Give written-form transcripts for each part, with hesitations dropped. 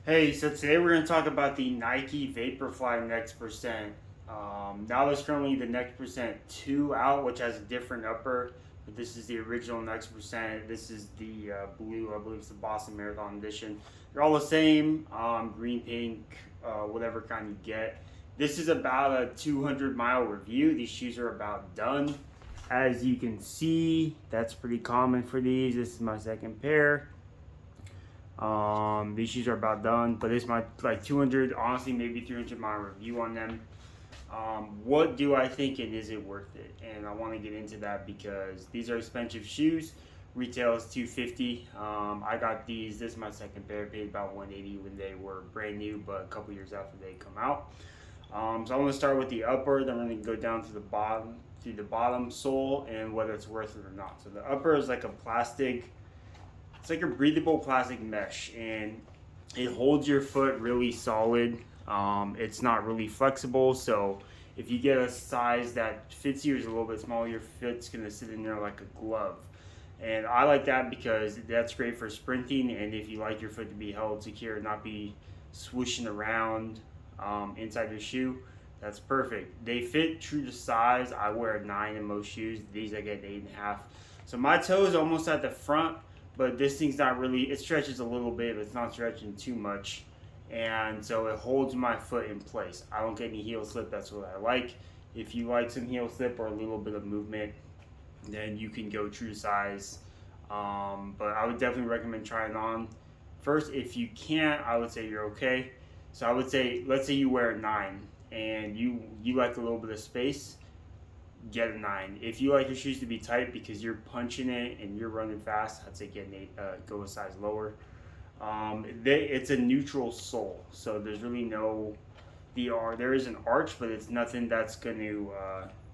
Hey, so today we're going to talk about the Nike Vaporfly Next Percent. Now there's currently the Next Percent 2 out, which has a different upper, but this is the original Next Percent. This is the blue, I believe it's the Boston Marathon edition. They're all the same, green, pink, whatever kind you get. This is about a 200-mile review. These shoes are about done. As you can see, that's pretty common for these. This is my second pair. These shoes are about done, but it's my like 200, honestly maybe 300-mile review on them. What do I think, and is it worth it? And I want to get into that because these are expensive shoes. Retail is $250. I got these. This is my second pair. Paid about $180 when they were brand new, but a couple years after they come out. So I'm going to start with the upper. Then I'm going to go down to the bottom sole and whether it's worth it or not. So the upper is like a plastic. It's like a breathable plastic mesh, and it holds your foot really solid. It's not really flexible, so if you get a size that fits you is a little bit smaller, your foot's gonna sit in there like a glove. And I like that because that's great for sprinting, and if you like your foot to be held secure, not be swooshing around inside your shoe, that's perfect. They fit true to size. I wear a 9 in most shoes. These I get 8.5. So my toe is almost at the front, but this thing's not really, it stretches a little bit, but it's not stretching too much. And so it holds my foot in place. I don't get any heel slip, that's what I like. If you like some heel slip or a little bit of movement, then you can go true size. But I would definitely recommend trying it on. First, if you can't, I would say you're okay. So I would say, let's say you wear a 9 and you like a little bit of space, get a 9. If you like your shoes to be tight because you're punching it and you're running fast, I'd say get an 8, go a size lower. It's a neutral sole, so there's really no DR. There is an arch, but it's nothing that's going to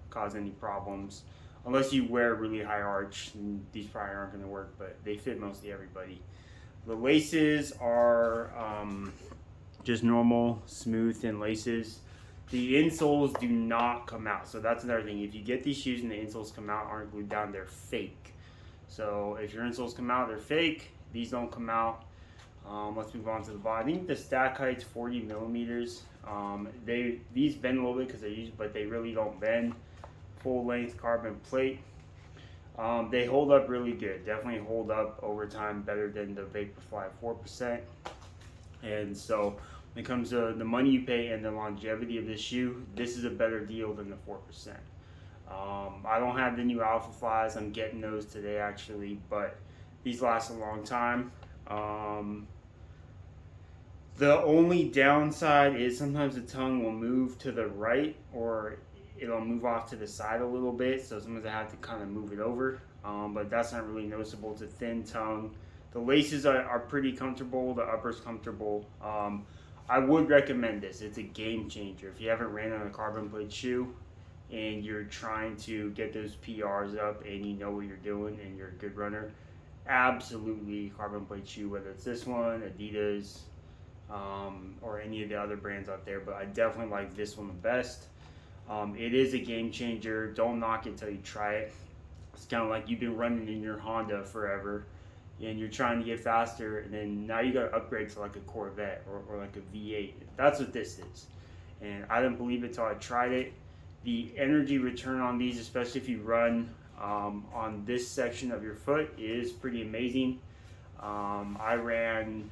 cause any problems. Unless you wear a really high arch, these probably aren't going to work, but they fit mostly everybody. The laces are just normal, smooth, thin laces. The insoles do not come out, so that's another thing. If you get these shoes and the insoles come out, aren't glued down, they're fake. So if your insoles come out, they're fake. These don't come out. Let's move on to the bottom. I think the stack height's 40 millimeters. These bend a little bit because they're used, but they really don't bend. Full length carbon plate. They hold up really good. Definitely hold up over time better than the Vaporfly 4%. And so when it comes to the money you pay and the longevity of this shoe, this is a better deal than the 4%. I don't have the new Alpha Flies. I'm getting those today actually, but these last a long time. The only downside is sometimes the tongue will move to the right or it'll move off to the side a little bit, so sometimes I have to kind of move it over, but that's not really noticeable. It's a thin tongue. The laces are pretty comfortable, the upper's comfortable. I would recommend this. It's a game changer. If you haven't ran on a carbon plate shoe and you're trying to get those PRs up and you know what you're doing and you're a good runner, absolutely carbon plate shoe, whether it's this one, Adidas, or any of the other brands out there, but I definitely like this one the best. It is a game changer. Don't knock it till you try it. It's kind of like you've been running in your Honda forever and you're trying to get faster, and then now you got to upgrade to like a Corvette or like a V8. That's what this is. And I didn't believe it till I tried it. The energy return on these, especially if you run on this section of your foot, is pretty amazing. I ran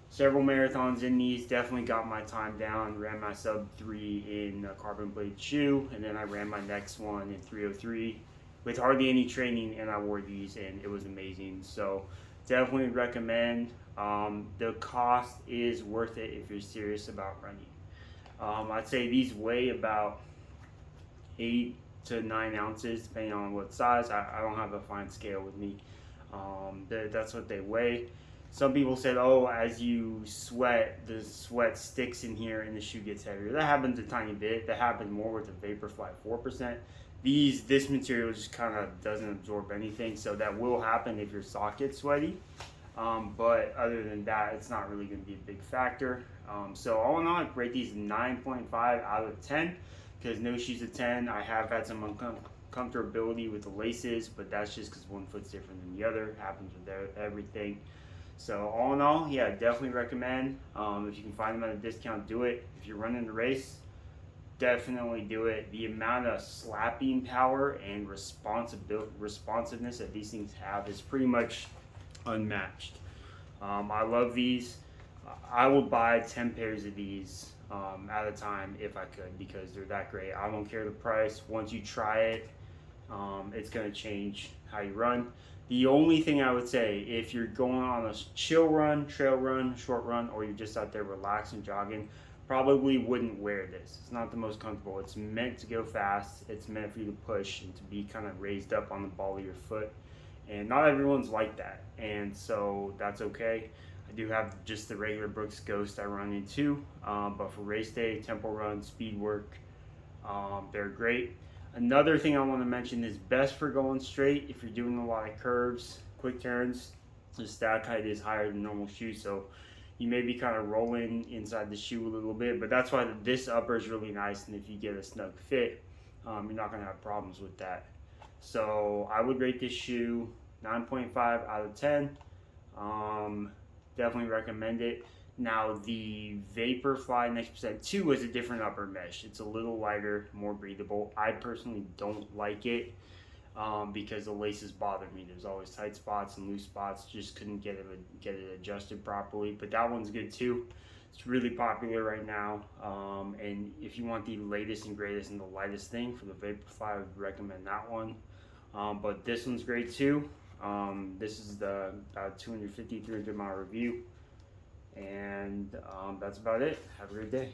several marathons in these, definitely got my time down, ran my sub 3 in a carbon plate shoe, and then I ran my next one in 303 with hardly any training, and I wore these and it was amazing. So definitely recommend. The cost is worth it if you're serious about running. I'd say these weigh about 8 to 9 ounces depending on what size. I don't have a fine scale with me. That's what they weigh. Some people said, oh, as you sweat, the sweat sticks in here and the shoe gets heavier. That happens a tiny bit. That happens more with the Vaporfly 4%. This material just kind of doesn't absorb anything, so that will happen if your sock gets sweaty. But other than that, it's not really going to be a big factor. So all in all, I rate these 9.5 out of 10 because no shoe's a 10. I have had some uncomfortability with the laces, but that's just because one foot's different than the other. It happens with everything. So all in all, yeah, definitely recommend. If you can find them at a discount, do it. If you're running the race, definitely do it. The amount of slapping power and responsiveness that these things have is pretty much unmatched. I love these. I would buy 10 pairs of these at a time if I could, because they're that great. I don't care the price. Once you try it, it's going to change how you run. The only thing I would say, if you're going on a chill run, trail run, short run, or you're just out there relaxing, jogging, probably wouldn't wear this. It's not the most comfortable. It's meant to go fast. It's meant for you to push and to be kind of raised up on the ball of your foot. And not everyone's like that. And so that's okay. I do have just the regular Brooks Ghost I run into. But for race day, tempo run, speed work, they're great. Another thing I want to mention is best for going straight if you're doing a lot of curves, quick turns. The stack height is higher than normal shoes, so you may be kind of rolling inside the shoe a little bit, but that's why this upper is really nice, and if you get a snug fit, you're not going to have problems with that. So I would rate this shoe 9.5 out of 10. Definitely recommend it. Now the Vaporfly NEXT 2 is a different upper mesh. It's a little lighter, more breathable. I personally don't like it because the laces bother me. There's always tight spots and loose spots. Just couldn't get it adjusted properly. But that one's good too. It's really popular right now. And if you want the latest and greatest and the lightest thing for the Vaporfly, I would recommend that one. But this one's great too. This is the about 250, 300 mile review. And that's about it. Have a great day.